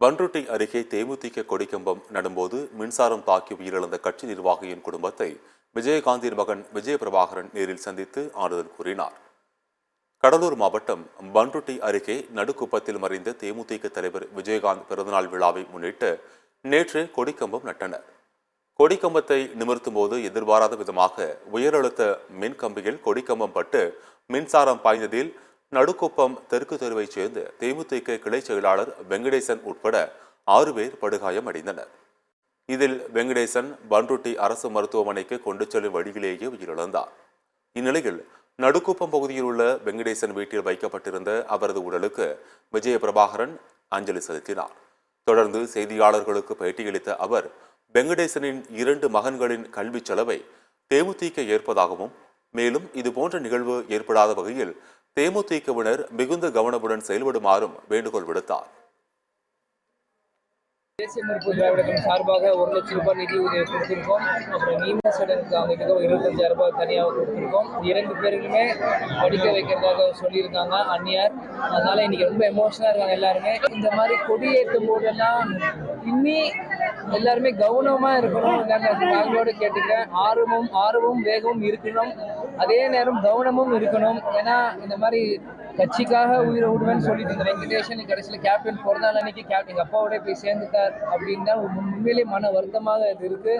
பன்ருட்டி அருகே தேமுதிக கொடிக்கம்பம் நடும்போது மின்சாரம் தாக்கி உயிரிழந்த கட்சி நிர்வாகியின் குடும்பத்தை விஜயகாந்தின் மகன் விஜயபிரபாகரன் நேரில் சந்தித்து ஆறுதல் கூறினார். கடலூர் மாவட்டம் பன்ருட்டி அருகே நடுக்குப்பத்தில் மறைந்த தேமுதிக தலைவர் விஜயகாந்த் பிறந்தநாள் விழாவை முன்னிட்டு நேற்று கொடிக்கம்பம் நட்டனர். கொடிக்கம்பத்தை நிமிர்த்தும் போது எதிர்பாராத விதமாக உயரழுத்த மின்கம்பியில் கொடிக்கம்பம் பட்டு மின்சாரம் பாய்ந்ததில் நடுக்குப்பம் தெற்கு தெருவைச் சேர்ந்த தேமுதிக கிளை செயலாளர் வெங்கடேசன் உட்பட 6 பேர் படுகாயம் அடைந்தனர். இதில் வெங்கடேசன் பன்ருட்டி அரசு மருத்துவமனைக்கு கொண்டு செல்லும் வழியிலேயே உயிரிழந்தார். இந்நிலையில் நடுக்குப்பம் பகுதியில் உள்ள வெங்கடேசன் வீட்டில் வைக்கப்பட்டிருந்த அவரது உடலுக்கு விஜயபிரபாகரன் அஞ்சலி செலுத்தினார். தொடர்ந்து செய்தியாளர்களுக்கு பேட்டியளித்த அவர் வெங்கடேசனின் 2 மகன்களின் கல்வி செலவை தேமுதிக ஏற்பதாகவும் மேலும் இதுபோன்ற நிகழ்வு ஏற்படாத வகையில் தேமுதிகவினர் மிகுந்த கவனமுடன் செயல்படுமாறும் வேண்டுகோள் விடுத்தார். தேசிய முற்போக்கு திராவிட கழகம் சார்பாக 1 லட்சம் ரூபாய் நிதி உதவி கொடுத்திருக்கோம். அப்புறம் நீம சடனுக்கு அவங்களுக்கு 25,000 ரூபாய் தனியாக கொடுத்திருக்கோம். 2 பேருக்குமே படிக்க வைக்கிறதாக சொல்லியிருக்காங்க அந்நியார். அதனால இன்னைக்கு ரொம்ப எமோஷனலா இருக்காங்க எல்லாருமே. இந்த மாதிரி கொடியேற்றும் போதெல்லாம் இன்னி எல்லாருமே கவனமா இருக்கணும். நாங்களோட கேட்டுக்கிறேன். ஆர்வமும் வேகமும் இருக்கணும். அதே நேரம் கவனமும் இருக்கணும். ஏன்னா இந்த மாதிரி கட்சிக்காக உயிரை விடுவேன்னு சொல்லிட்டு இருந்த வெங்கடேஷன் கடைசியில் கேப்டன் பிறந்த நாள் அன்னைக்கு எங்கள் அப்பாவோட போய் சேர்ந்துட்டார் அப்படின்னா உண்மையிலே மன வருத்தமாக இது இருக்கு.